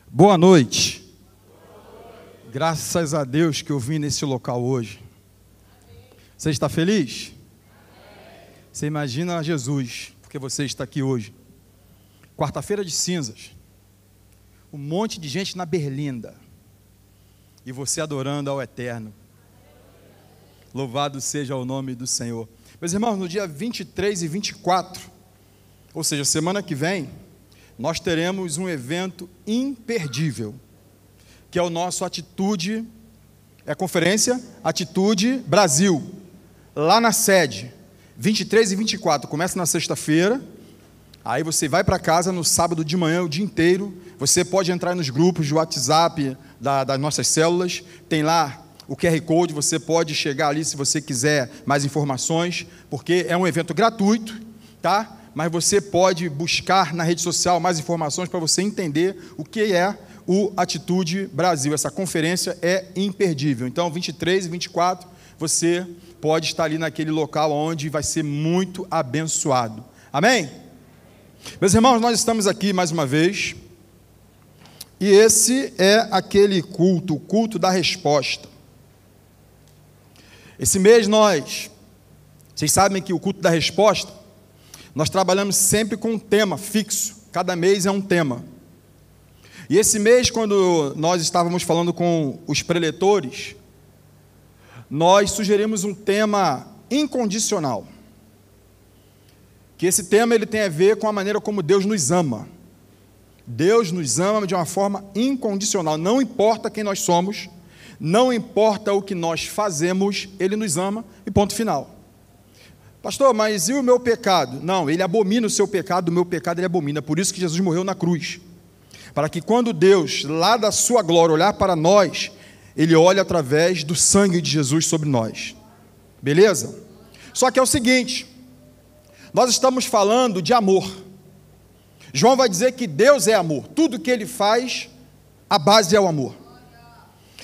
Boa noite. Graças a Deus que eu vim nesse local hoje. Você está feliz? Você imagina Jesus, porque você está aqui hoje. Quarta-feira de cinzas. Um monte de gente na berlinda. E você adorando ao Eterno. Louvado seja o nome do Senhor. Meus irmãos, no dia 23 e 24, ou seja, semana que vem, nós teremos um evento imperdível, que é o nosso Atitude, conferência Atitude Brasil, lá na sede, 23 e 24, começa na sexta-feira, aí você vai para casa no sábado de manhã, o dia inteiro, você pode entrar nos grupos de WhatsApp das nossas células, tem lá o QR Code, você pode chegar ali se você quiser mais informações, porque é um evento gratuito, tá? Mas você pode buscar na rede social mais informações para você entender o que é o Atitude Brasil. Essa conferência é imperdível. Então, 23 e 24, você pode estar ali naquele local onde vai ser muito abençoado. Amém? Meus irmãos, nós estamos aqui mais uma vez, e esse é aquele culto, o culto da resposta. Esse mês vocês sabem que o culto da resposta, nós trabalhamos sempre com um tema fixo, cada mês é um tema. E esse mês, quando nós estávamos falando com os preletores, nós sugerimos um tema incondicional. Que esse tema ele tem a ver com a maneira como Deus nos ama. Deus nos ama de uma forma incondicional, não importa quem nós somos, não importa o que nós fazemos, Ele nos ama e ponto final. Pastor, mas e o meu pecado? Não, Ele abomina o seu pecado, o meu pecado Ele abomina, por isso que Jesus morreu na cruz, para que quando Deus, lá da sua glória, olhar para nós, Ele olhe através do sangue de Jesus sobre nós, beleza? Só que é o seguinte, nós estamos falando de amor. João vai dizer que Deus é amor, tudo que Ele faz, a base é o amor.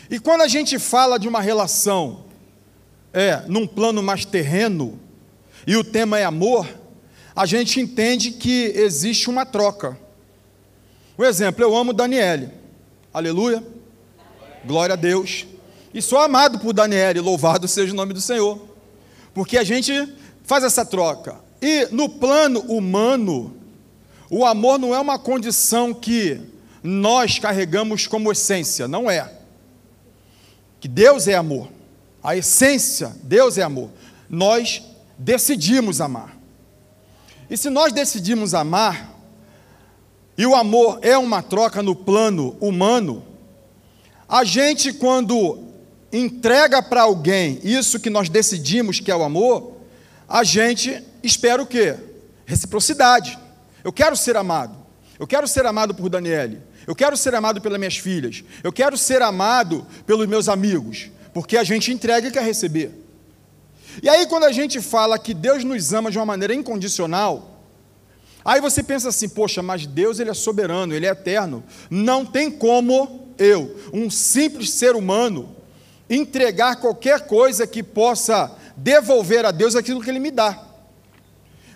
E quando a gente fala de uma relação, num plano mais terreno, e o tema é amor, a gente entende que existe uma troca. Um exemplo, eu amo Daniele, aleluia, glória a Deus, e sou amado por Daniele, louvado seja o nome do Senhor, porque a gente faz essa troca. E no plano humano, o amor não é uma condição que nós carregamos como essência, não é. Que Deus é amor, a essência, Deus é amor, nós decidimos amar, e se nós decidimos amar, e o amor é uma troca no plano humano, a gente quando entrega para alguém isso que nós decidimos que é o amor, a gente espera o quê? Reciprocidade. Eu quero ser amado por Daniele, eu quero ser amado pelas minhas filhas, eu quero ser amado pelos meus amigos, porque a gente entrega e quer receber. E aí quando a gente fala que Deus nos ama de uma maneira incondicional, aí você pensa assim, poxa, mas Deus Ele é soberano, Ele é eterno, não tem como eu, um simples ser humano, entregar qualquer coisa que possa devolver a Deus aquilo que Ele me dá.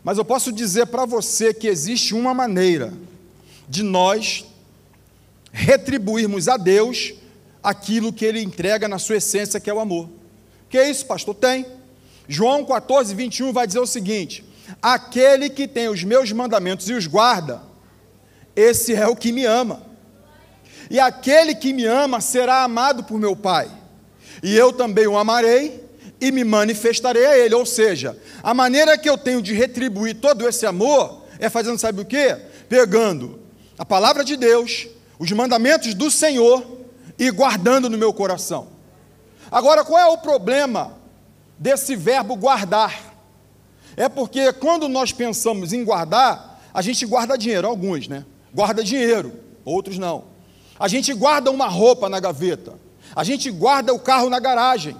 Mas eu posso dizer para você que existe uma maneira de nós retribuirmos a Deus aquilo que Ele entrega na sua essência, que é o amor. Que é isso, pastor? Tem. João 14, 21 vai dizer o seguinte, aquele que tem os meus mandamentos e os guarda, esse é o que me ama, e aquele que me ama será amado por meu Pai, e eu também o amarei e me manifestarei a ele. Ou seja, a maneira que eu tenho de retribuir todo esse amor é fazendo, sabe o quê? Pegando a palavra de Deus, os mandamentos do Senhor e guardando no meu coração. Agora, qual é o problema desse verbo guardar? É porque quando nós pensamos em guardar, a gente guarda dinheiro, alguns, né? Guarda dinheiro, outros não. A gente guarda uma roupa na gaveta, a gente guarda o carro na garagem,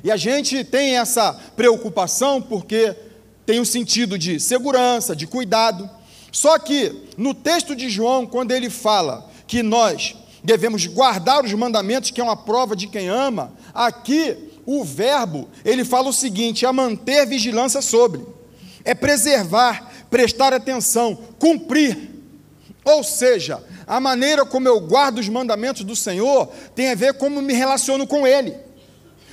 e a gente tem essa preocupação porque tem um sentido de segurança, de cuidado. Só que no texto de João, quando ele fala que nós devemos guardar os mandamentos, que é uma prova de quem ama, aqui o verbo, ele fala o seguinte, a manter vigilância sobre, é preservar, prestar atenção, cumprir. Ou seja, a maneira como eu guardo os mandamentos do Senhor tem a ver com como me relaciono com Ele.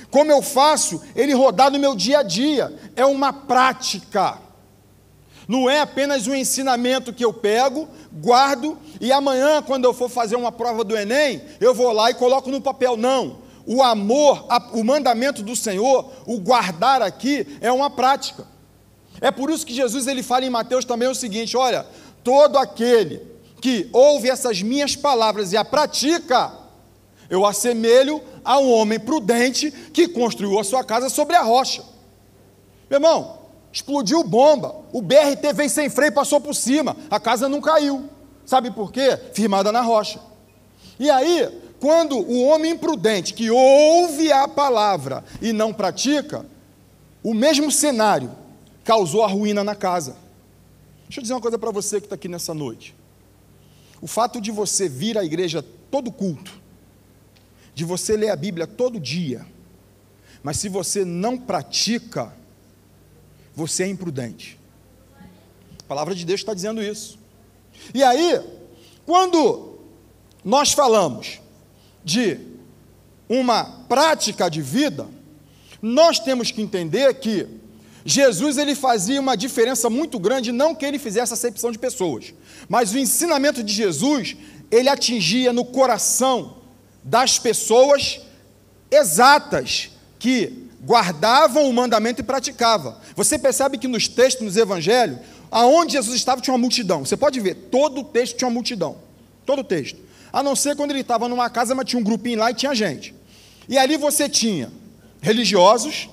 Como eu faço Ele rodar no meu dia a dia. É uma prática. Não é apenas um ensinamento que eu pego, guardo, e amanhã, quando eu for fazer uma prova do Enem, eu vou lá e coloco no papel. Não. O amor, o mandamento do Senhor, o guardar aqui, é uma prática. É por isso que Jesus ele fala em Mateus também o seguinte: olha, todo aquele que ouve essas minhas palavras e a pratica, eu assemelho a um homem prudente que construiu a sua casa sobre a rocha. Meu irmão, explodiu bomba, o BRT veio sem freio e passou por cima, a casa não caiu. Sabe por quê? Firmada na rocha. E aí, quando o homem imprudente que ouve a palavra e não pratica, o mesmo cenário causou a ruína na casa. Deixa eu dizer uma coisa para você que está aqui nessa noite. O fato de você vir à igreja todo culto, de você ler a Bíblia todo dia, mas se você não pratica, você é imprudente. A palavra de Deus está dizendo isso. E aí, quando nós falamos de uma prática de vida, nós temos que entender que Jesus ele fazia uma diferença muito grande, não que ele fizesse acepção de pessoas, mas o ensinamento de Jesus, ele atingia no coração das pessoas exatas, que guardavam o mandamento e praticavam. Você percebe que nos textos, nos evangelhos, aonde Jesus estava tinha uma multidão. Você pode ver, todo o texto tinha uma multidão, todo o texto. A não ser quando ele estava numa casa, mas tinha um grupinho lá e tinha gente. E ali você tinha religiosos,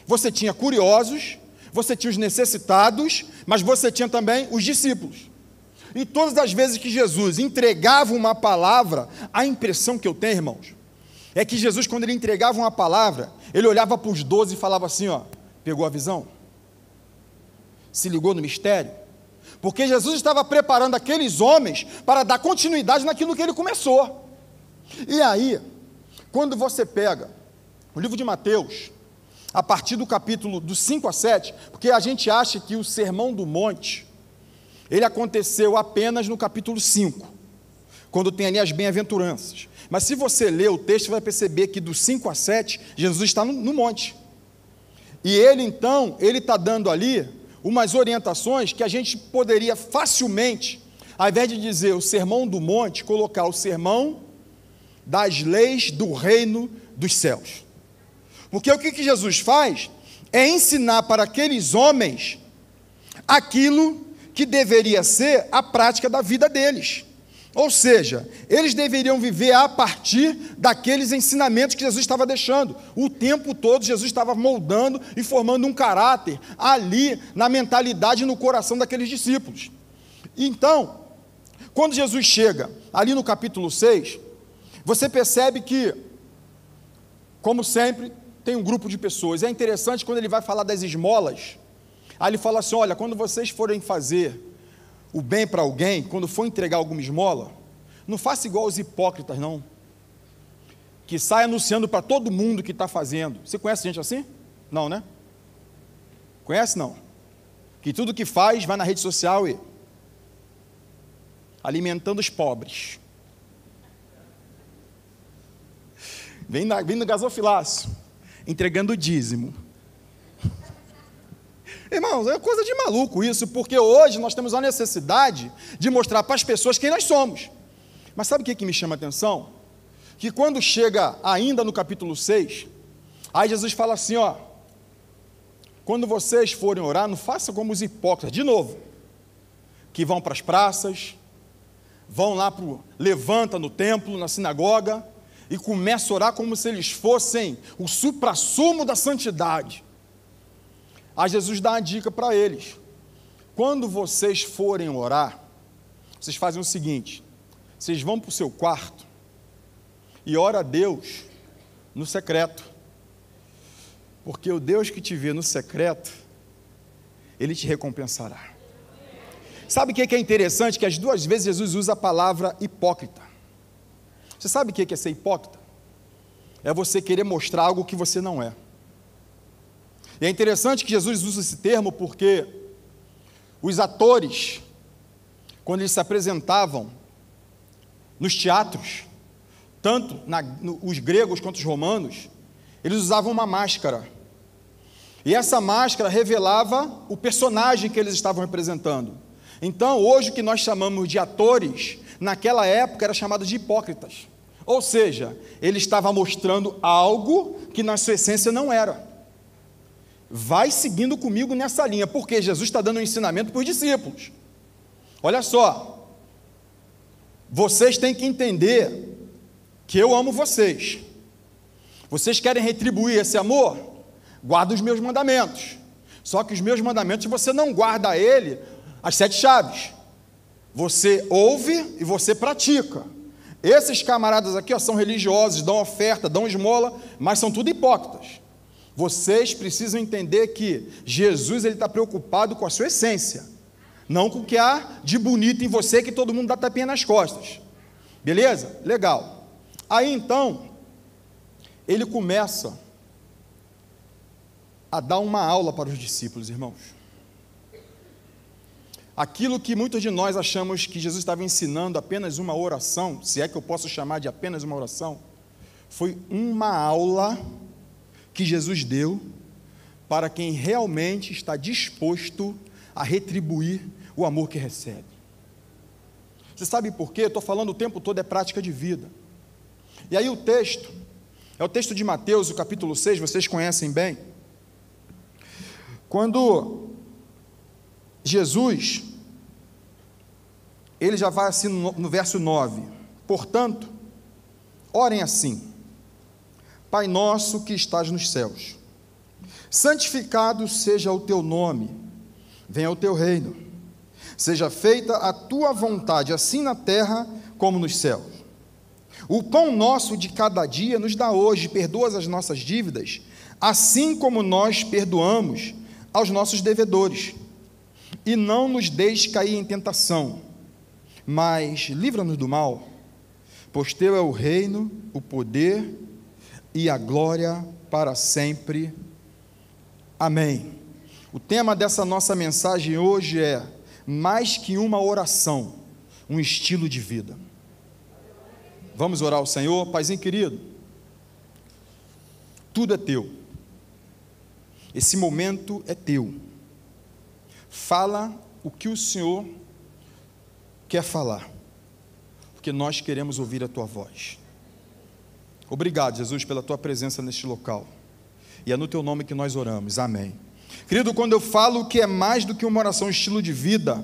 você tinha curiosos, você tinha os necessitados, mas você tinha também os discípulos. E todas as vezes que Jesus entregava uma palavra, a impressão que eu tenho, irmãos, é que Jesus, quando ele entregava uma palavra, ele olhava para os 12 e falava assim, ó, pegou a visão? Se ligou no mistério? Porque Jesus estava preparando aqueles homens para dar continuidade naquilo que ele começou. E aí, quando você pega o livro de Mateus, a partir do capítulo do 5 a 7, porque a gente acha que o Sermão do Monte, ele aconteceu apenas no capítulo 5, quando tem ali as bem-aventuranças. Mas se você ler o texto, você vai perceber que do 5 a 7, Jesus está no monte. E ele, então, ele está dando ali umas orientações que a gente poderia facilmente, ao invés de dizer o Sermão do Monte, colocar o Sermão das leis do reino dos céus. Porque o que Jesus faz é ensinar para aqueles homens aquilo que deveria ser a prática da vida deles. Ou seja, eles deveriam viver a partir daqueles ensinamentos que Jesus estava deixando. O tempo todo Jesus estava moldando e formando um caráter ali na mentalidade e no coração daqueles discípulos. Então, quando Jesus chega ali no capítulo 6, você percebe que, como sempre, tem um grupo de pessoas. É interessante quando ele vai falar das esmolas, aí ele fala assim, olha, quando vocês forem fazer o bem para alguém, quando for entregar alguma esmola, não faça igual os hipócritas, não, que sai anunciando para todo mundo que está fazendo. Você conhece gente assim? Não, né? Conhece, não? Que tudo que faz, vai na rede social e alimentando os pobres. Vem no gasofilácio, entregando o dízimo. Irmãos, é coisa de maluco isso, porque hoje nós temos a necessidade de mostrar para as pessoas quem nós somos. Mas sabe o que me chama a atenção? Que quando chega ainda no capítulo 6, aí Jesus fala assim, ó, quando vocês forem orar, não façam como os hipócritas, de novo, que vão para as praças, vão lá levanta no templo, na sinagoga, e começam a orar como se eles fossem o suprassumo da santidade. Aí Jesus dá uma dica para eles. Quando vocês forem orar, vocês fazem o seguinte, vocês vão para o seu quarto e ora a Deus no secreto. Porque o Deus que te vê no secreto, Ele te recompensará. Sabe o que é interessante? Que as duas vezes Jesus usa a palavra hipócrita. Você sabe o que é ser hipócrita? É você querer mostrar algo que você não é. E é interessante que Jesus usa esse termo porque os atores, quando eles se apresentavam nos teatros, tanto os gregos quanto os romanos, eles usavam uma máscara. E essa máscara revelava o personagem que eles estavam representando. Então, hoje o que nós chamamos de atores, naquela época era chamado de hipócritas. Ou seja, ele estava mostrando algo que na sua essência não era. Vai seguindo comigo nessa linha, porque Jesus está dando um ensinamento para os discípulos. Olha só, vocês têm que entender que eu amo vocês. Vocês querem retribuir esse amor? Guarda os meus mandamentos. Só que os meus mandamentos você não guarda as 7 chaves. Você ouve e você pratica. Esses camaradas aqui são religiosos, dão oferta, dão esmola, mas são tudo hipócritas. Vocês precisam entender que Jesus está preocupado com a sua essência, não com o que há de bonito em você, que todo mundo dá tapinha nas costas. Beleza? Legal. Aí então, ele começa a dar uma aula para os discípulos, irmãos. Aquilo que muitos de nós achamos que Jesus estava ensinando apenas uma oração, se é que eu posso chamar de apenas uma oração, foi uma aula que Jesus deu para quem realmente está disposto a retribuir o amor que recebe. Você sabe por quê? Eu estou falando o tempo todo, é prática de vida. E aí o texto, é o texto de Mateus, o capítulo 6, vocês conhecem bem. Quando Jesus, ele já vai assim no verso 9, portanto, orem assim: Pai nosso que estás nos céus, santificado seja o teu nome, venha o teu reino, seja feita a tua vontade, assim na terra como nos céus. O pão nosso de cada dia nos dá hoje, perdoa as nossas dívidas, assim como nós perdoamos aos nossos devedores, e não nos deixe cair em tentação, mas livra-nos do mal, pois teu é o reino, o poder e a glória para sempre. Amém. O tema dessa nossa mensagem hoje é mais que uma oração, um estilo de vida. Vamos orar ao Senhor. Paizinho querido, tudo é teu, esse momento é teu. Fala o que o Senhor quer falar, porque nós queremos ouvir a tua voz. Obrigado, Jesus, pela tua presença neste local, e é no teu nome que nós oramos, amém. Querido, quando eu falo que é mais do que uma oração, um estilo de vida,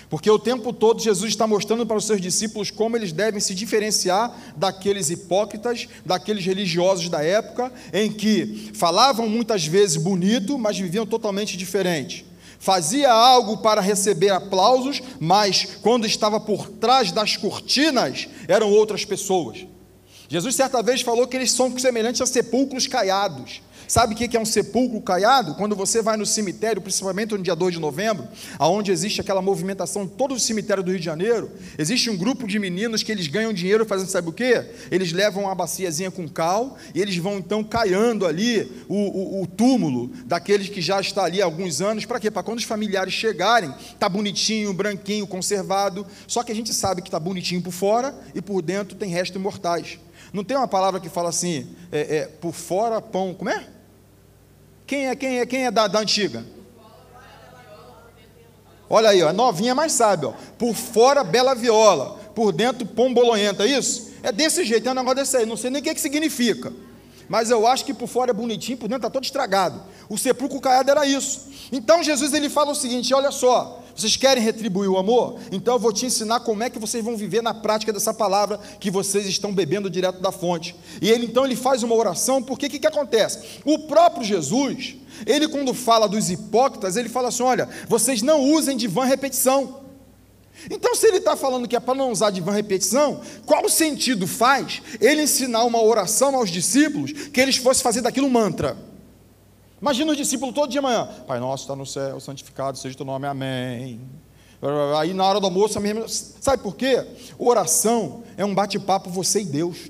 porque o tempo todo Jesus está mostrando para os seus discípulos como eles devem se diferenciar daqueles hipócritas, daqueles religiosos da época, em que falavam muitas vezes bonito, mas viviam totalmente diferente. Fazia algo para receber aplausos, mas quando estava por trás das cortinas, eram outras pessoas. Jesus certa vez falou que eles são semelhantes a sepulcros caiados. Sabe o que é um sepulcro caiado? Quando você vai no cemitério, principalmente no dia 2 de novembro, onde existe aquela movimentação em todo o cemitério do Rio de Janeiro, existe um grupo de meninos que eles ganham dinheiro fazendo, sabe o quê? Eles levam uma baciazinha com cal, e eles vão então caiando ali o túmulo daqueles que já está ali há alguns anos. Para quê? Para quando os familiares chegarem, está bonitinho, branquinho, conservado. Só que a gente sabe que está bonitinho por fora e por dentro tem restos mortais. Não tem uma palavra que fala assim, por fora pão, como é? Quem é da antiga? Olha aí, a novinha mais sabe, ó. Por fora bela viola, por dentro pão bolonhenta, é isso? É desse jeito, é um negócio desse aí, não sei nem o que significa, mas eu acho que por fora é bonitinho, por dentro está todo estragado. O sepulcro caiado era isso. Então Jesus ele fala o seguinte: olha só, vocês querem retribuir o amor? Então eu vou te ensinar como é que vocês vão viver na prática dessa palavra que vocês estão bebendo direto da fonte. E ele faz uma oração, porque o que acontece? O próprio Jesus, ele quando fala dos hipócritas, ele fala assim: olha, vocês não usem de vã repetição. Então, se ele está falando que é para não usar de vã repetição, qual sentido faz ele ensinar uma oração aos discípulos que eles fossem fazer daquilo um mantra? Imagina o discípulo todo dia de manhã: Pai nosso está no céu, santificado seja o teu nome, amém. Aí na hora do almoço, sabe por quê? Oração é um bate-papo você e Deus.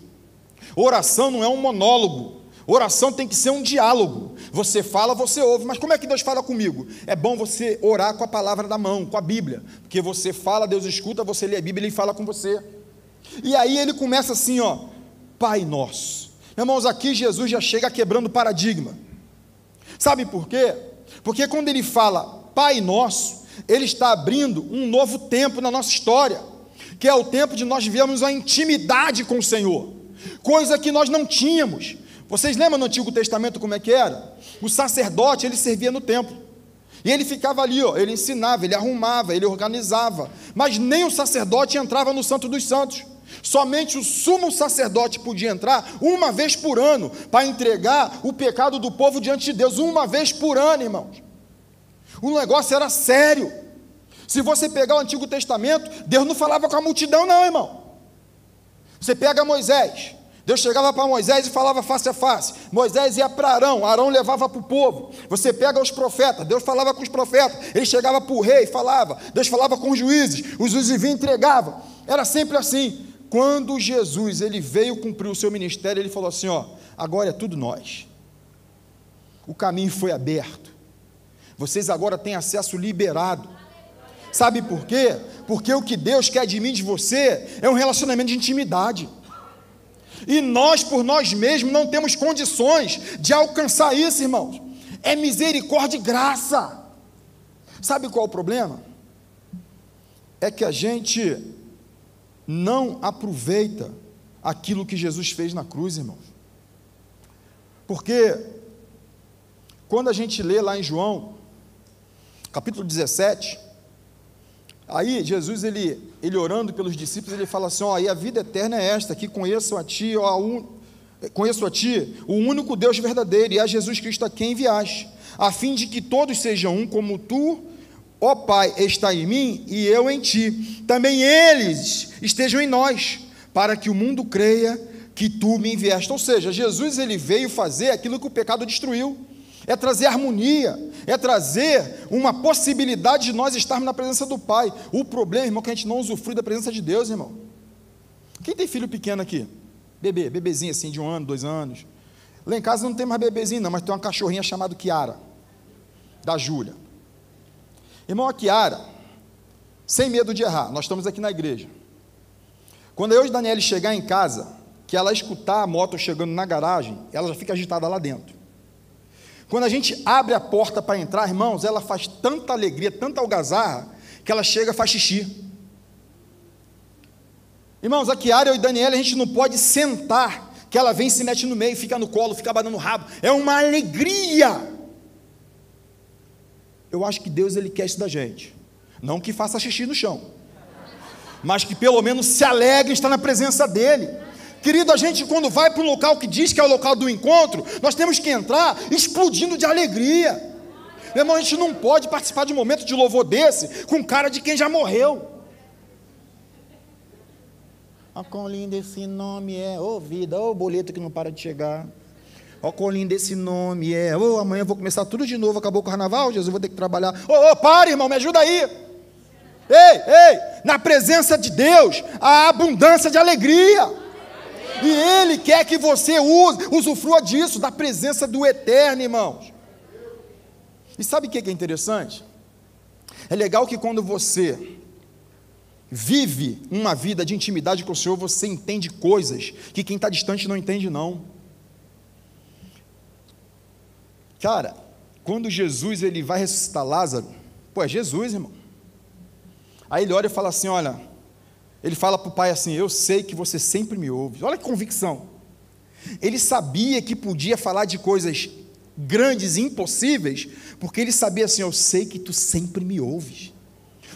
Oração não é um monólogo. Oração tem que ser um diálogo. Você fala, você ouve. Mas como é que Deus fala comigo? É bom você orar com a palavra da mão, com a Bíblia, porque você fala, Deus escuta, você lê a Bíblia e Ele fala com você. E aí ele começa assim, ó, Pai Nosso. Irmãos, aqui Jesus já chega quebrando o paradigma. Sabe por quê? Porque quando ele fala Pai Nosso, ele está abrindo um novo tempo na nossa história, que é o tempo de nós vivermos a intimidade com o Senhor, coisa que nós não tínhamos. Vocês lembram no Antigo Testamento como é que era? O sacerdote, ele servia no templo, e ele ficava ali, ó, ele ensinava, ele arrumava, ele organizava, mas nem o sacerdote entrava no Santo dos Santos. Somente o sumo sacerdote podia entrar uma vez por ano, para entregar o pecado do povo diante de Deus, uma vez por ano, irmãos. O negócio era sério. Se você pegar o Antigo Testamento, Deus não falava com a multidão não, irmão. Você pega Moisés, Deus chegava para Moisés e falava face a face. Moisés ia para Arão, Arão levava para o povo. Você pega os profetas, Deus falava com os profetas, ele chegava para o rei e falava, Deus falava com os juízes vinham e entregavam. Era sempre assim. Quando Jesus ele veio cumprir o seu ministério, ele falou assim, ó, agora é tudo nós. O caminho foi aberto. Vocês agora têm acesso liberado. Sabe por quê? Porque o que Deus quer de mim e de você é um relacionamento de intimidade. E nós, por nós mesmos, não temos condições de alcançar isso, irmãos. É misericórdia e graça. Sabe qual é o problema? É que a gente não aproveita aquilo que Jesus fez na cruz, irmãos. Porque quando a gente lê lá em João, capítulo 17, aí Jesus, ele orando pelos discípulos, ele fala assim, ó, e a vida eterna é esta, que conheço a ti, o único Deus verdadeiro, e a Jesus Cristo a quem enviaste, a fim de que todos sejam um, como tu, ó Pai, está em mim e eu em ti, também eles estejam em nós, para que o mundo creia que tu me enviaste. Ou seja, Jesus ele veio fazer aquilo que o pecado destruiu, é trazer harmonia, é trazer uma possibilidade de nós estarmos na presença do Pai. O problema, irmão, é que a gente não usufrui da presença de Deus, irmão. Quem tem filho pequeno aqui? Bebezinho assim, de 1 ano, 2 anos. Lá em casa não tem mais bebezinho não, mas tem uma cachorrinha chamada Kiara, da Júlia. Irmão, a Kiara, sem medo de errar, nós estamos aqui na igreja. Quando eu e Daniele chegar em casa, que ela escutar a moto chegando na garagem, ela já fica agitada lá dentro. Quando a gente abre a porta para entrar, irmãos, ela faz tanta alegria, tanta algazarra, que ela chega e faz xixi. Irmãos, a Kiara, eu e Daniele, a gente não pode sentar, que ela vem e se mete no meio, fica no colo, fica abanando o rabo. É uma alegria. Eu acho que Deus ele quer isso da gente, não que faça xixi no chão, mas que pelo menos se alegre em estar na presença dele. Querido, a gente quando vai para um local que diz que é o local do encontro, nós temos que entrar explodindo de alegria. Meu irmão, a gente não pode participar de um momento de louvor desse com cara de quem já morreu. Ó, quão lindo esse nome é, ô vida, ô boleto que não para de chegar. Ó, quão lindo esse nome é, ô amanhã eu vou começar tudo de novo, acabou o carnaval, Jesus, vou ter que trabalhar. Ô, para, irmão, me ajuda aí. Ei, na presença de Deus, há abundância de alegria. E Ele quer que você usufrua disso, da presença do Eterno, irmãos. E sabe o que é interessante? É legal que quando você vive uma vida de intimidade com o Senhor, você entende coisas que quem está distante não entende não. Cara, quando Jesus ele vai ressuscitar Lázaro, pô, é Jesus, irmão. Aí ele olha e fala assim, olha, ele fala para o pai assim, eu sei que você sempre me ouve. Olha que convicção. Ele sabia que podia falar de coisas grandes e impossíveis, porque ele sabia assim, eu sei que tu sempre me ouves.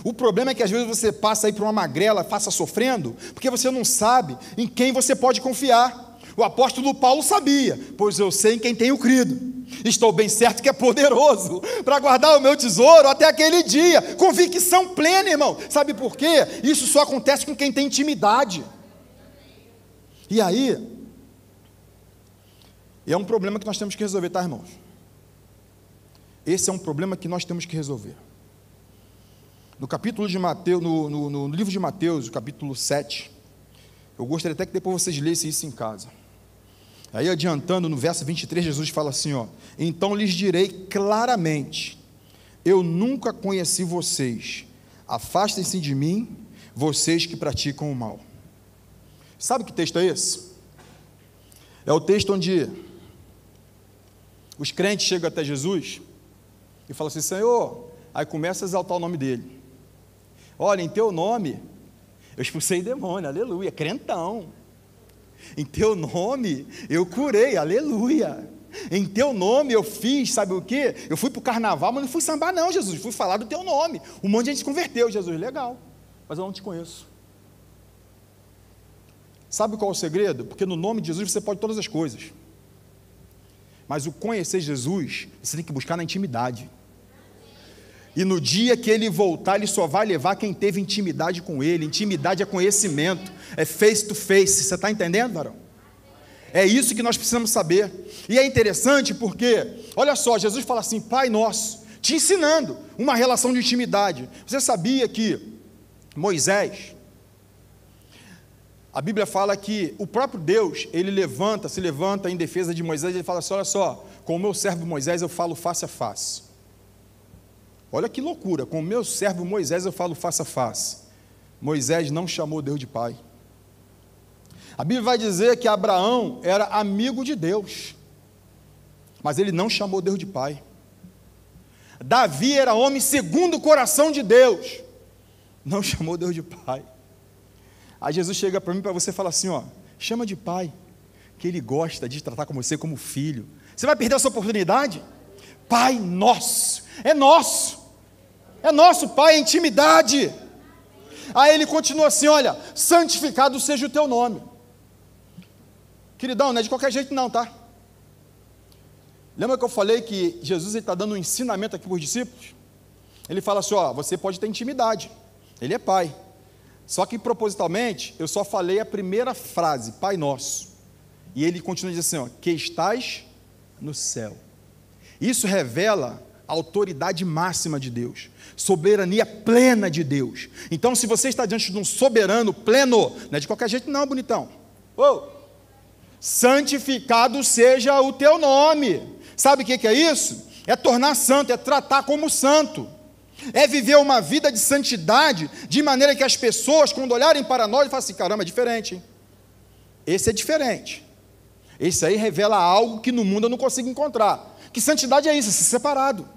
O problema é que às vezes você passa aí por uma magrela, passa sofrendo, porque você não sabe em quem você pode confiar. O apóstolo Paulo sabia, pois eu sei em quem tenho crido. Estou bem certo que é poderoso para guardar o meu tesouro até aquele dia. Convicção plena, irmão. Sabe por quê? Isso só acontece com quem tem intimidade. E aí, é um problema que nós temos que resolver, tá, irmãos? Esse é um problema que nós temos que resolver. No capítulo de Mateus, no livro de Mateus, o capítulo 7, eu gostaria até que depois vocês lessem isso em casa. Aí adiantando, no verso 23, Jesus fala assim, ó, então lhes direi claramente, eu nunca conheci vocês, afastem-se de mim, vocês que praticam o mal. Sabe que texto é esse? É o texto onde os crentes chegam até Jesus e falam assim: Senhor, aí começa a exaltar o nome dele. Olha, em teu nome eu expulsei demônio, aleluia, crentão. Em teu nome eu curei, aleluia. Em teu nome eu fiz, sabe o quê? Eu fui para o carnaval, mas não fui sambar não, Jesus, fui falar do teu nome. Um monte de gente se converteu, Jesus, legal, mas eu não te conheço. Sabe qual é o segredo? Porque no nome de Jesus você pode todas as coisas, mas o conhecer Jesus, você tem que buscar na intimidade. E no dia que ele voltar, ele só vai levar quem teve intimidade com ele. Intimidade é conhecimento, é face to face. Você está entendendo, varão? É isso que nós precisamos saber. E é interessante porque, olha só, Jesus fala assim: Pai nosso, te ensinando uma relação de intimidade. Você sabia que Moisés, a Bíblia fala que o próprio Deus, ele se levanta em defesa de Moisés, ele fala assim: olha só, com o meu servo Moisés eu falo face a face. Olha que loucura, com o meu servo Moisés eu falo face a face. Moisés não chamou Deus de pai. A Bíblia vai dizer que Abraão era amigo de Deus, mas ele não chamou Deus de pai. Davi era homem segundo o coração de Deus, não chamou Deus de pai. Aí Jesus chega para mim, para você, e fala assim: ó, chama de pai, que ele gosta de tratar com você como filho. Você vai perder essa oportunidade? Pai nosso, é nosso Pai, é intimidade. Aí ele continua assim: olha, santificado seja o teu nome. Queridão, não é de qualquer jeito não, tá? Lembra que eu falei que Jesus está dando um ensinamento aqui para os discípulos? Ele fala assim: ó, você pode ter intimidade, ele é pai, só que propositalmente eu só falei a primeira frase, Pai nosso, e ele continua dizendo assim: ó, que estás no céu. Isso revela a autoridade máxima de Deus, soberania plena de Deus. Então, se você está diante de um soberano pleno, não é de qualquer jeito não, bonitão. Santificado seja o teu nome. Sabe o que é isso? É tornar santo, é tratar como santo, é viver uma vida de santidade, de maneira que as pessoas, quando olharem para nós, falam assim: caramba, é diferente, hein? Esse é diferente, esse aí revela algo que no mundo eu não consigo encontrar. Que santidade é isso? É ser separado,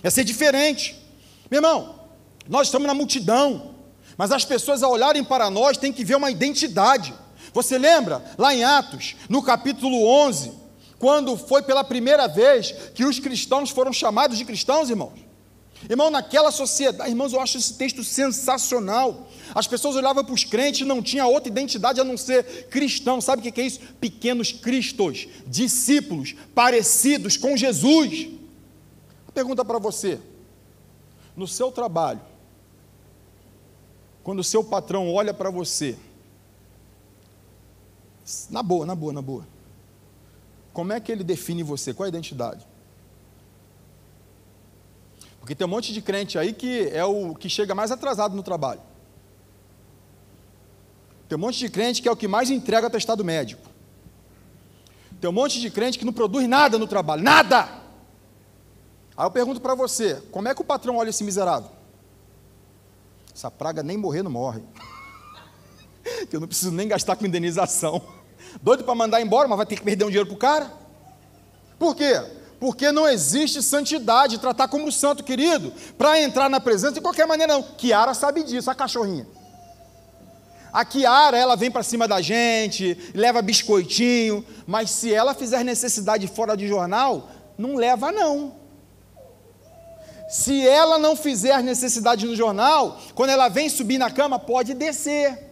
é ser diferente. Meu irmão, nós estamos na multidão, mas as pessoas, ao olharem para nós, têm que ver uma identidade. Você lembra, lá em Atos, no capítulo 11, quando foi pela primeira vez que os cristãos foram chamados de cristãos, irmãos? Irmão, naquela sociedade, irmãos, eu acho esse texto sensacional. As pessoas olhavam para os crentes e não tinha outra identidade a não ser cristão. Sabe o que é isso? Pequenos cristos, discípulos parecidos com Jesus. Pergunta para você: no seu trabalho, quando o seu patrão olha para você, na boa, como é que ele define você? Qual é a identidade? Porque tem um monte de crente aí que é o que chega mais atrasado no trabalho. Tem um monte de crente que é o que mais entrega atestado médico. Tem um monte de crente que não produz nada no trabalho, nada. Aí eu pergunto para você: como é que o patrão olha esse miserável? Essa praga nem morrer não morre. Que eu não preciso nem gastar com indenização. Doido para mandar embora, mas vai ter que perder um dinheiro para o cara? Por quê? Porque não existe santidade, tratar como santo, querido, para entrar na presença de qualquer maneira não. Kiara sabe disso, a cachorrinha. A Kiara, ela vem para cima da gente, leva biscoitinho, mas se ela fizer necessidade fora de jornal, não leva não. Se ela não fizer necessidade no jornal, quando ela vem subir na cama, pode descer.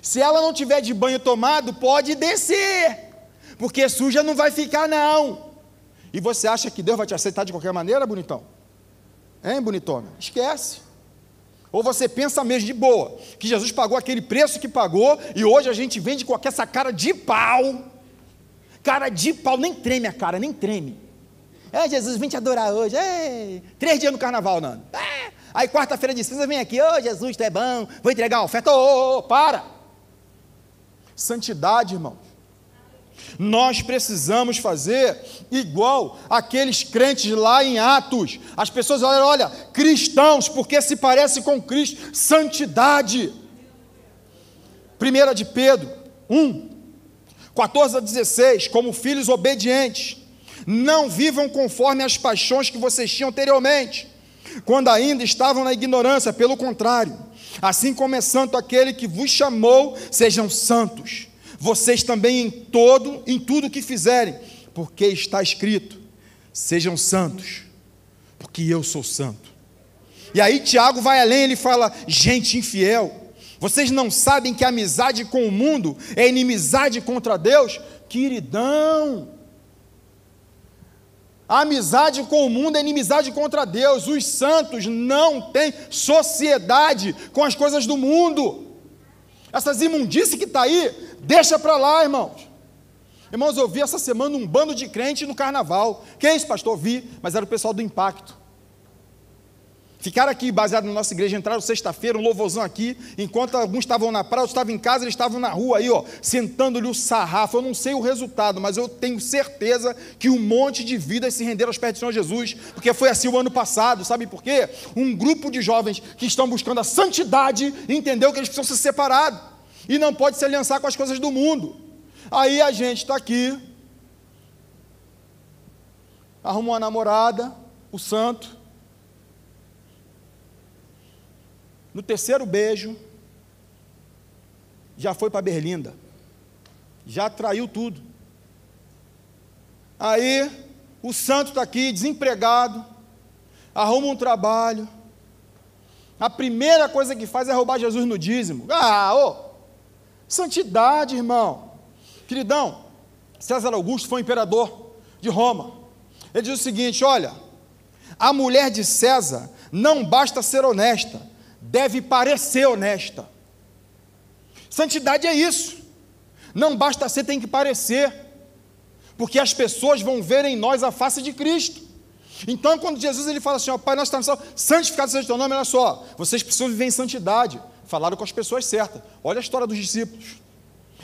Se ela não tiver de banho tomado, pode descer, porque suja não vai ficar não. E você acha que Deus vai te aceitar de qualquer maneira, bonitão? Hein, bonitona? Esquece. Ou você pensa mesmo de boa, que Jesus pagou aquele preço que pagou, e hoje a gente vende com essa cara de pau, nem treme a cara, nem treme. Jesus, vem te adorar hoje, 3 dias no carnaval, Nando. Aí quarta-feira de cinza vem aqui, Jesus, tu é bom, vou entregar uma oferta, para. Santidade, irmão. Nós precisamos fazer igual aqueles crentes lá em Atos. As pessoas olha, cristãos, porque se parece com Cristo. Santidade. 1 de Pedro, 14-16, como filhos obedientes, não vivam conforme as paixões que vocês tinham anteriormente, quando ainda estavam na ignorância. Pelo contrário, assim como é santo aquele que vos chamou, sejam santos, vocês também em tudo que fizerem, porque está escrito: sejam santos, porque eu sou santo. E aí Tiago vai além, ele fala: gente infiel, vocês não sabem que a amizade com o mundo é inimizade contra Deus? Queridão, a amizade com o mundo é inimizade contra Deus. Os santos não têm sociedade com as coisas do mundo. Essas imundícies que está aí, deixa para lá, irmãos. Irmãos, eu vi essa semana um bando de crente no carnaval. Que é isso, pastor? Vi, mas era o pessoal do Impacto. Ficaram aqui, baseado na nossa igreja, entraram sexta-feira, um louvorzão aqui, enquanto alguns estavam na praia, outros estavam em casa, eles estavam na rua aí, ó, sentando-lhe o sarrafo. Eu não sei o resultado, mas eu tenho certeza que um monte de vidas se renderam aos pés do Senhor Jesus, porque foi assim o ano passado. Sabe por quê? Um grupo de jovens que estão buscando a santidade entendeu que eles precisam ser separados, e não pode se aliançar com as coisas do mundo. Aí a gente está aqui, arrumou uma namorada, o santo. No terceiro beijo, já foi para Berlinda, já traiu tudo. Aí, o santo está aqui, desempregado, arruma um trabalho, a primeira coisa que faz é roubar Jesus no dízimo. Santidade, irmão. Queridão, César Augusto foi imperador de Roma. Ele diz o seguinte: olha, a mulher de César não basta ser honesta, deve parecer honesta. Santidade é isso. Não basta ser, tem que parecer, porque as pessoas vão ver em nós a face de Cristo. Então, quando Jesus ele fala assim: ó, Pai, nós estamos santificados seja o teu nome, olha só, vocês precisam viver em santidade. Falaram com as pessoas certas. Olha a história dos discípulos.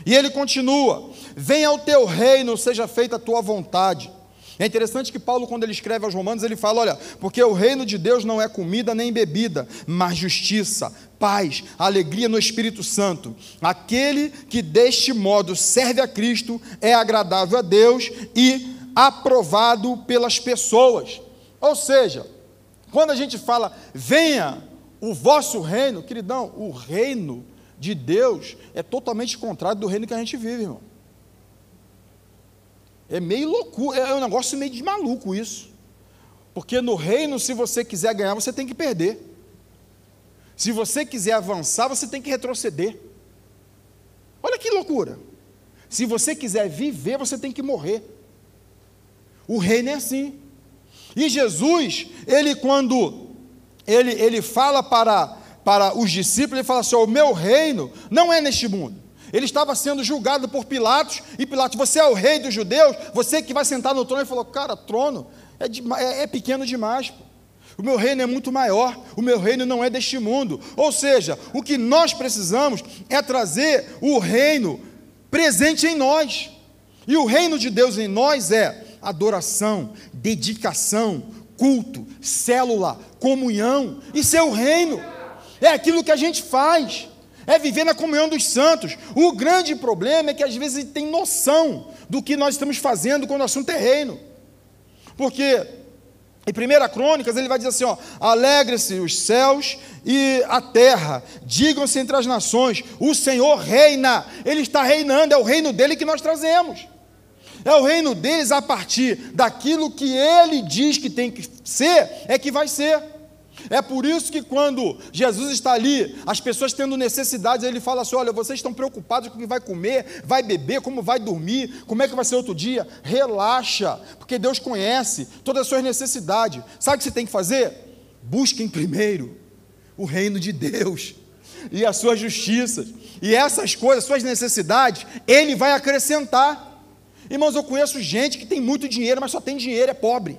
E ele continua: venha ao teu reino, seja feita a tua vontade. É interessante que Paulo, quando ele escreve aos Romanos, ele fala: olha, porque o reino de Deus não é comida nem bebida, mas justiça, paz, alegria no Espírito Santo. Aquele que deste modo serve a Cristo é agradável a Deus e aprovado pelas pessoas. Ou seja, quando a gente fala venha o vosso reino, queridão, o reino de Deus é totalmente contrário do reino que a gente vive, irmão. É meio loucura, é um negócio meio de maluco isso. Porque no reino, se você quiser ganhar, você tem que perder. Se você quiser avançar, você tem que retroceder. Olha que loucura. Se você quiser viver, você tem que morrer. O reino é assim. E Jesus, ele quando ele fala para os discípulos, ele fala assim: o meu reino não é neste mundo. Ele estava sendo julgado por Pilatos, e Pilatos: você é o rei dos judeus? Você que vai sentar no trono? Ele falou: cara, trono é pequeno demais, pô. O meu reino é muito maior, o meu reino não é deste mundo. Ou seja, o que nós precisamos é trazer o reino presente em nós, e o reino de Deus em nós é adoração, dedicação, culto, célula, comunhão. Isso é o reino, é aquilo que a gente faz, é viver na comunhão dos santos. O grande problema é que às vezes tem noção do que nós estamos fazendo quando o assunto é reino. Porque em 1 Crônicas ele vai dizer assim: ó, alegre-se os céus e a terra, digam-se entre as nações, o Senhor reina. Ele está reinando, é o reino dele que nós trazemos. É o reino deles a partir daquilo que ele diz que tem que ser, é que vai ser. É por isso que quando Jesus está ali, as pessoas tendo necessidades, ele fala assim: olha, vocês estão preocupados com o que vai comer, vai beber, como vai dormir, como é que vai ser outro dia? Relaxa, porque Deus conhece todas as suas necessidades. Sabe o que você tem que fazer? Busquem primeiro o reino de Deus e a sua justiça, e essas coisas, suas necessidades, ele vai acrescentar. Irmãos, eu conheço gente que tem muito dinheiro, mas só tem dinheiro, é pobre.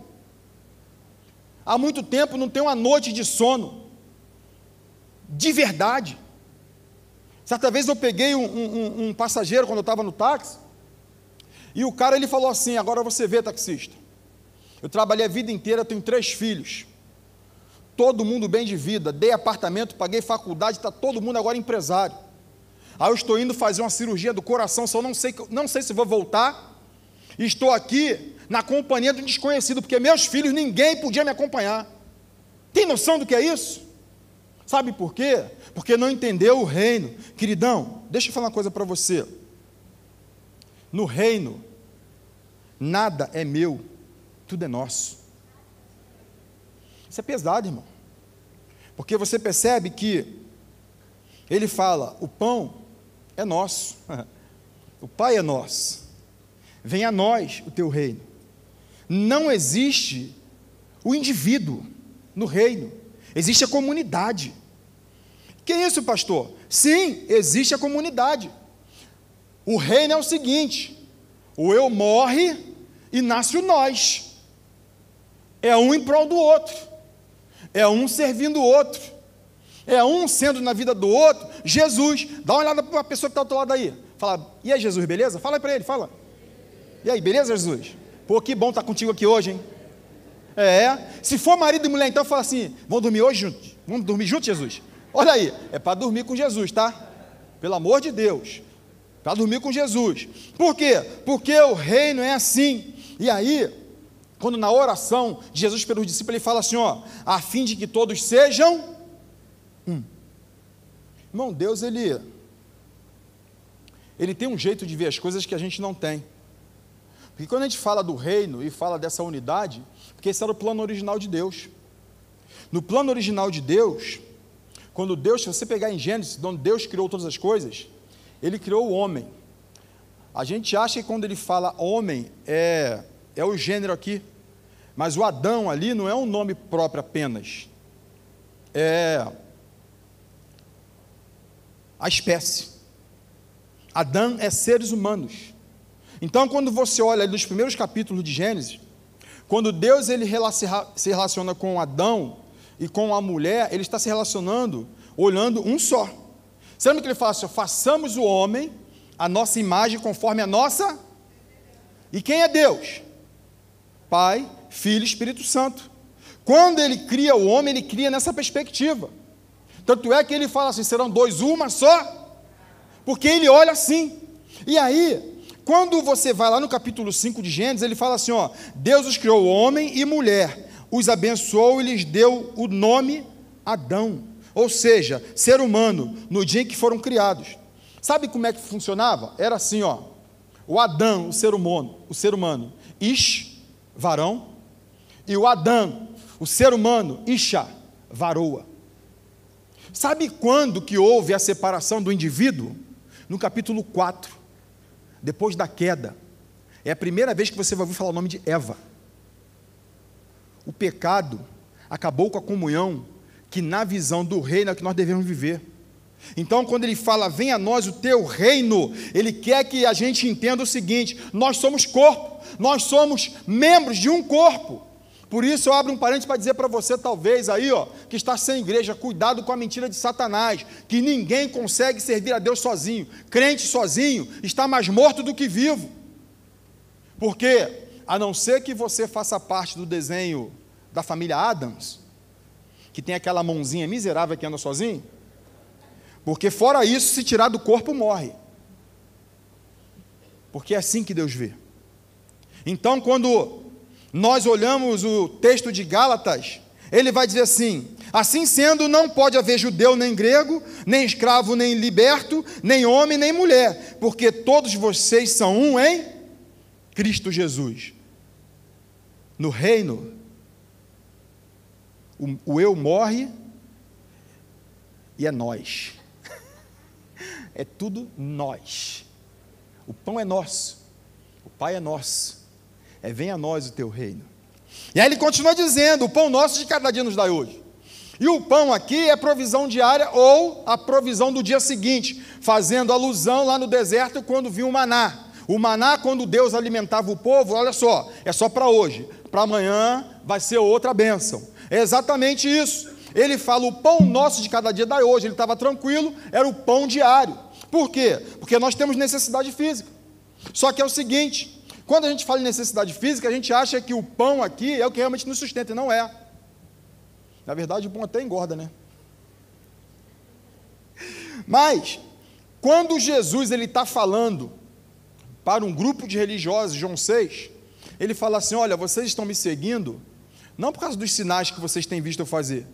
Há muito tempo não tem uma noite de sono, de verdade. Certa vez eu peguei um passageiro, quando eu estava no táxi, e o cara ele falou assim: agora você vê, taxista, eu trabalhei a vida inteira, tenho 3 filhos, todo mundo bem de vida, dei apartamento, paguei faculdade, está todo mundo agora empresário. Eu estou indo fazer uma cirurgia do coração, só não sei se vou voltar, e estou aqui na companhia de um desconhecido, porque meus filhos, ninguém podia me acompanhar. Tem noção do que é isso? Sabe por quê? Porque não entendeu o reino. Queridão, deixa eu falar uma coisa para você. No reino, nada é meu, tudo é nosso. Isso é pesado, irmão. Porque você percebe que ele fala, o pão é nosso, o Pai é nosso, venha a nós o teu reino. Não existe o indivíduo no reino, existe a comunidade. Que é isso, pastor? Sim, existe a comunidade. O reino é o seguinte, o eu morre e nasce o nós. É um em prol do outro, é um servindo o outro, é um sendo na vida do outro, Jesus. Dá uma olhada para a pessoa que está do outro lado aí, fala, e aí Jesus, beleza? Fala para ele, fala. E aí, beleza Jesus? Pô, que bom estar contigo aqui hoje, hein? Se for marido e mulher, então fala assim, vamos dormir hoje juntos? Vamos dormir juntos, Jesus? Olha aí, é para dormir com Jesus, tá? Pelo amor de Deus, para dormir com Jesus. Por quê? Porque o reino é assim. E aí, quando na oração de Jesus pelos discípulos, ele fala assim, ó, a fim de que todos sejam um. Irmão, Deus, ele tem um jeito de ver as coisas que a gente não tem. Porque quando a gente fala do reino e fala dessa unidade, porque esse era o plano original de Deus. No plano original de Deus, quando Deus, se você pegar em Gênesis, onde Deus criou todas as coisas, ele criou o homem. A gente acha que quando ele fala homem, é o gênero aqui, mas o Adão ali não é um nome próprio apenas, é a espécie. Adão é seres humanos. Então, quando você olha nos primeiros capítulos de Gênesis, quando Deus ele se relaciona com Adão e com a mulher, ele está se relacionando, olhando um só. Você lembra que ele fala assim, façamos o homem, a nossa imagem, conforme a nossa... E quem é Deus? Pai, Filho e Espírito Santo. Quando ele cria o homem, ele cria nessa perspectiva. Tanto é que ele fala assim, serão dois, uma só, porque ele olha assim. E aí, quando você vai lá no capítulo 5 de Gênesis, ele fala assim, ó, Deus os criou homem e mulher, os abençoou e lhes deu o nome Adão, ou seja, ser humano, no dia em que foram criados. Sabe como é que funcionava? Era assim, ó, o Adão, o ser humano, Ish, varão, e o Adão, o ser humano, Isha, varoa. Sabe quando que houve a separação do indivíduo? No capítulo 4, depois da queda. É a primeira vez que você vai ouvir falar o nome de Eva. O pecado acabou com a comunhão, que na visão do reino é o que nós devemos viver. Então, quando ele fala, venha a nós o teu reino, ele quer que a gente entenda o seguinte, nós somos corpo, nós somos membros de um corpo. Por isso eu abro um parênteses para dizer para você, talvez aí, ó, que está sem igreja, cuidado com a mentira de Satanás, que ninguém consegue servir a Deus sozinho. Crente sozinho está mais morto do que vivo. Porque, a não ser que você faça parte do desenho da família Addams, que tem aquela mãozinha miserável que anda sozinho, porque fora isso, se tirar do corpo, morre. Porque é assim que Deus vê. Então, quando nós olhamos o texto de Gálatas, ele vai dizer assim, assim sendo, não pode haver judeu nem grego, nem escravo nem liberto, nem homem nem mulher, porque todos vocês são um em Cristo Jesus. No reino, o eu morre e é nós. É tudo nós. O pão é nosso, o Pai é nosso. Venha a nós o teu reino. E aí ele continua dizendo, o pão nosso de cada dia nos dai hoje. E o pão aqui é provisão diária ou a provisão do dia seguinte, fazendo alusão lá no deserto quando viu o maná. O maná, quando Deus alimentava o povo, olha só, é só para hoje, para amanhã vai ser outra bênção. É exatamente isso. Ele fala, o pão nosso de cada dia dai hoje. Ele estava tranquilo, era o pão diário. Por quê? Porque nós temos necessidade física. Só que é o seguinte, quando a gente fala em necessidade física, a gente acha que o pão aqui é o que realmente nos sustenta, e não é. Na verdade, o pão até engorda, né? Mas, quando Jesus está falando para um grupo de religiosos, João 6, ele fala assim, olha, vocês estão me seguindo, não por causa dos sinais que vocês têm visto eu fazer,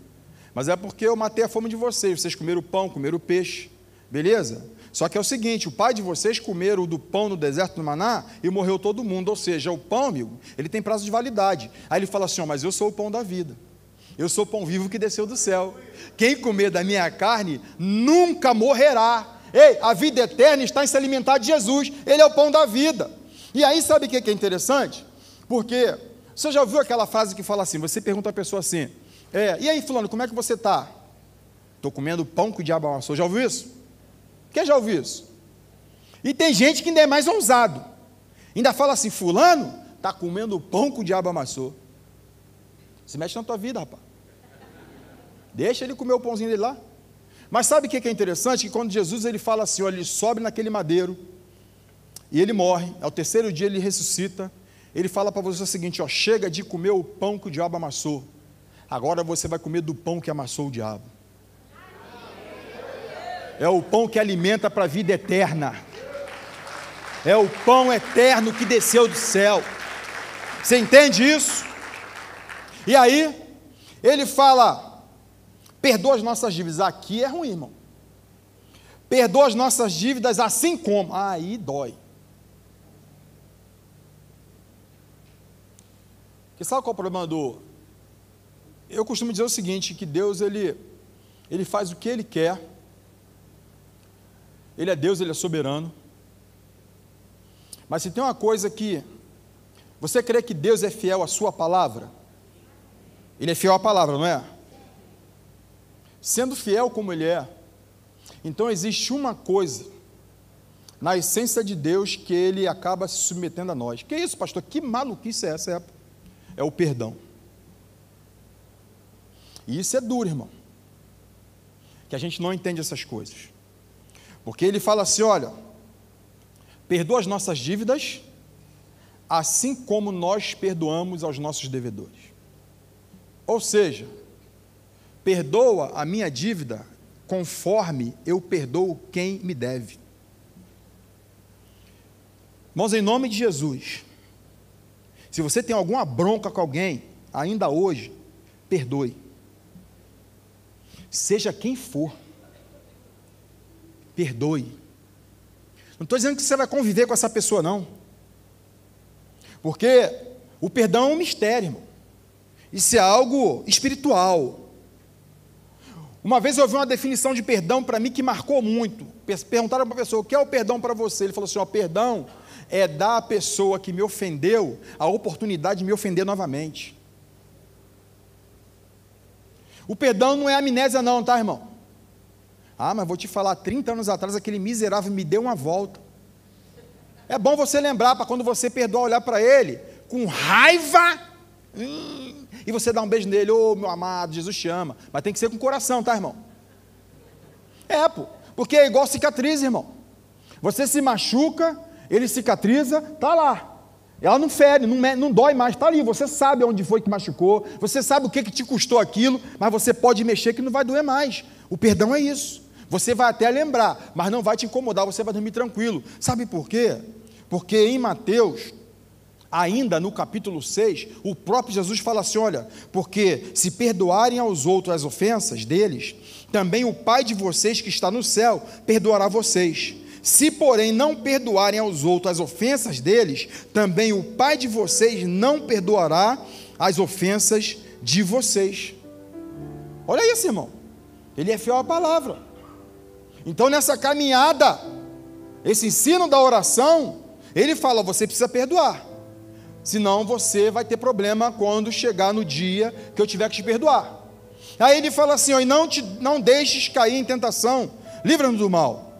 mas é porque eu matei a fome de vocês comeram o pão, comeram o peixe, beleza? Só que é o seguinte, o pai de vocês comeram do pão no deserto do Maná e morreu todo mundo, ou seja, o pão, amigo, ele tem prazo de validade. Aí ele fala assim, mas eu sou o pão da vida, eu sou o pão vivo que desceu do céu, quem comer da minha carne nunca morrerá. Ei, a vida eterna está em se alimentar de Jesus, ele é o pão da vida. E aí sabe o que é interessante? Porque, você já ouviu aquela frase que fala assim, você pergunta a pessoa assim, e aí fulano, como é que você está? Estou comendo pão que o diabo amassou, já ouviu isso? Quem já ouviu isso? E tem gente que ainda é mais ousado, ainda fala assim, fulano está comendo o pão que o diabo amassou. Se mexe na tua vida, rapaz. Deixa ele comer o pãozinho dele lá. Mas sabe o que é interessante? Que quando Jesus ele fala assim, olha, ele sobe naquele madeiro, e ele morre, ao terceiro dia ele ressuscita, ele fala para você o seguinte, ó, chega de comer o pão que o diabo amassou, agora você vai comer do pão que amassou o diabo. É o pão que alimenta para a vida eterna. É o pão eterno que desceu do céu. Você entende isso? E aí, ele fala, perdoa as nossas dívidas. Aqui é ruim, irmão. Perdoa as nossas dívidas assim como. Aí dói. Porque sabe qual é o problema do... Eu costumo dizer o seguinte, que Deus, ele faz o que Ele quer. Ele é Deus, Ele é soberano. Mas se tem uma coisa que... Você crê que Deus é fiel à sua palavra? Ele é fiel à palavra, não é? Sendo fiel como Ele é, então existe uma coisa na essência de Deus que Ele acaba se submetendo a nós. Que isso, pastor? Que maluquice é essa? É o perdão. E isso é duro, irmão. Que a gente não entende essas coisas. Porque Ele fala assim, olha, perdoa as nossas dívidas, assim como nós perdoamos aos nossos devedores. Ou seja, perdoa a minha dívida conforme eu perdoo quem me deve. Irmãos, em nome de Jesus, se você tem alguma bronca com alguém, ainda hoje, perdoe. Seja quem for, perdoe. Não estou dizendo que você vai conviver com essa pessoa, não. Porque o perdão é um mistério, irmão. Isso é algo espiritual. Uma vez eu ouvi uma definição de perdão para mim que marcou muito. Perguntaram para uma pessoa, o que é o perdão para você? Ele falou assim, perdão é dar à pessoa que me ofendeu a oportunidade de me ofender novamente. O perdão não é amnésia não, tá, irmão? Mas vou te falar, 30 anos atrás aquele miserável me deu uma volta. É bom você lembrar, para quando você perdoar, olhar para ele, com raiva, e você dá um beijo nele, meu amado, Jesus te ama, mas tem que ser com o coração, tá, irmão? Porque é igual cicatriz, irmão. Você se machuca, ele cicatriza, tá lá. Ela não fere, não dói mais, está ali, você sabe onde foi que machucou, você sabe o que te custou aquilo, mas você pode mexer que não vai doer mais. O perdão é isso. Você vai até lembrar, mas não vai te incomodar, você vai dormir tranquilo. Sabe por quê? Porque em Mateus, ainda no capítulo 6, o próprio Jesus fala assim, olha, porque se perdoarem aos outros as ofensas deles, também o Pai de vocês que está no céu perdoará vocês. Se, porém, não perdoarem aos outros as ofensas deles, também o Pai de vocês não perdoará as ofensas de vocês. Olha isso, irmão. Ele é fiel à palavra. Então, nessa caminhada, esse ensino da oração, ele fala, você precisa perdoar. Senão você vai ter problema quando chegar no dia que eu tiver que te perdoar. Aí ele fala assim, e não deixes cair em tentação, livra-nos do mal.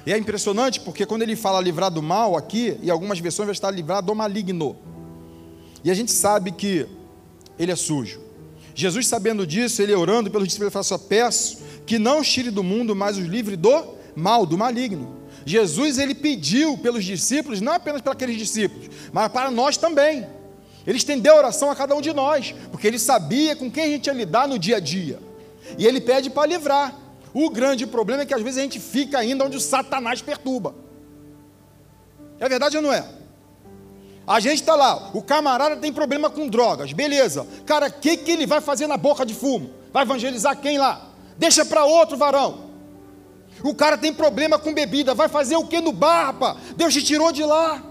E é impressionante porque quando ele fala livrar do mal aqui, em algumas versões vai estar livrar do maligno. E a gente sabe que ele é sujo. Jesus, sabendo disso, ele orando pelos discípulos, ele fala assim, peço que não os tire do mundo, mas os livre do mal, do maligno. Jesus, ele pediu pelos discípulos, não apenas para aqueles discípulos, mas para nós também. Ele estendeu a oração a cada um de nós, porque ele sabia com quem a gente ia lidar no dia a dia. E ele pede para livrar. O grande problema é que às vezes a gente fica ainda onde o Satanás perturba. É verdade ou não é? A gente está lá, o camarada tem problema com drogas, beleza. Cara, o que ele vai fazer na boca de fumo? Vai evangelizar quem lá? Deixa para outro varão. O cara tem problema com bebida, vai fazer o que no bar, rapaz? Deus te tirou de lá.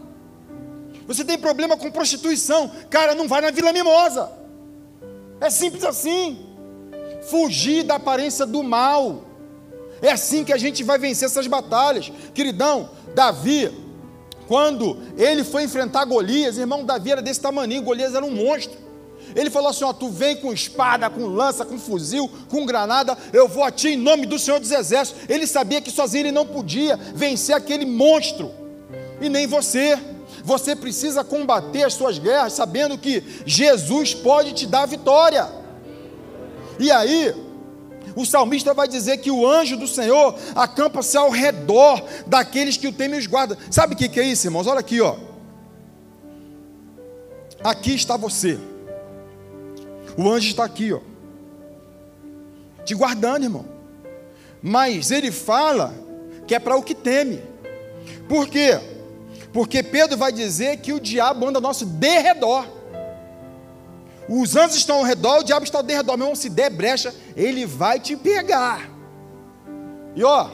Você tem problema com prostituição, cara, não vai na Vila Mimosa. É simples assim. Fugir da aparência do mal. É assim que a gente vai vencer essas batalhas. Queridão, Davi, quando ele foi enfrentar Golias, irmão, Davi era desse tamaninho, Golias era um monstro. Ele falou assim, ó, tu vem com espada, com lança, com fuzil, com granada, eu vou a ti em nome do Senhor dos Exércitos. Ele sabia que sozinho ele não podia vencer aquele monstro. E nem você. Você precisa combater as suas guerras, sabendo que Jesus pode te dar a vitória. E aí, o salmista vai dizer que o anjo do Senhor acampa-se ao redor daqueles que o temem e os guardam. Sabe o que é isso, irmãos? Olha aqui, ó. Aqui está você. O anjo está aqui, ó, te guardando, irmão. Mas ele fala que é para o que teme. Por quê? Porque Pedro vai dizer que o diabo anda ao nosso derredor. Os anjos estão ao redor, o diabo está ao derredor. Meu irmão, se der brecha, ele vai te pegar. E ó,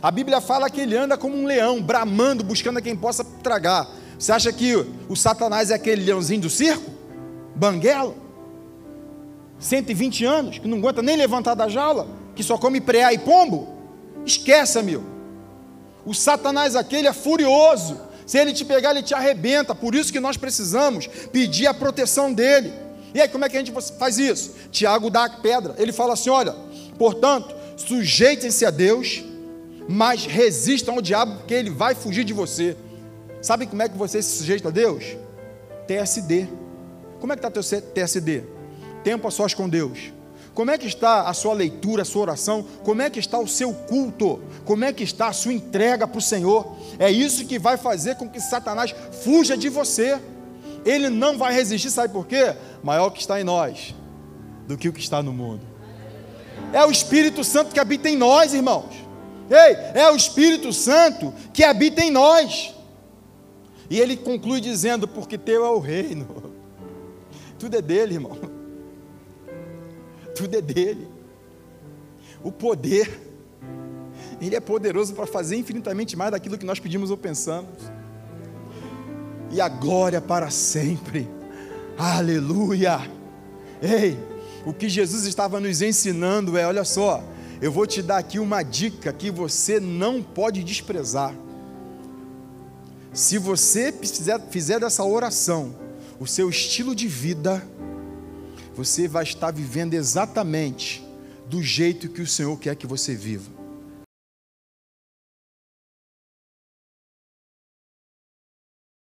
a Bíblia fala que ele anda como um leão, bramando, buscando a quem possa tragar. Você acha que o Satanás é aquele leãozinho do circo? Banguelo? 120 anos, que não aguenta nem levantar da jaula, que só come preá e pombo? Esquece, amigo. O Satanás aquele é furioso. Se ele te pegar, ele te arrebenta. Por isso que nós precisamos pedir a proteção dele. E aí, como é que a gente faz isso? Tiago dá a pedra. Ele fala assim, olha, portanto, sujeitem-se a Deus, mas resistam ao diabo, porque ele vai fugir de você. Sabe como é que você se sujeita a Deus? TSD. Como é que está teu TSD? Tempo a sós com Deus. Como é que está a sua leitura, a sua oração? Como é que está o seu culto? Como é que está a sua entrega para o Senhor? É isso que vai fazer com que Satanás fuja de você. Ele não vai resistir, sabe por quê? Maior o que está em nós do que o que está no mundo. É o Espírito Santo que habita em nós, irmãos. Ei, é o Espírito Santo que habita em nós. E ele conclui dizendo, porque teu é o reino. Tudo é dele, irmão. Tudo é dele. O poder, ele é poderoso para fazer infinitamente mais daquilo que nós pedimos ou pensamos. E a glória para sempre. Aleluia. Ei, o que Jesus estava nos ensinando é, olha só, eu vou te dar aqui uma dica que você não pode desprezar. Se você fizer dessa oração o seu estilo de vida, você vai estar vivendo exatamente do jeito que o Senhor quer que você viva.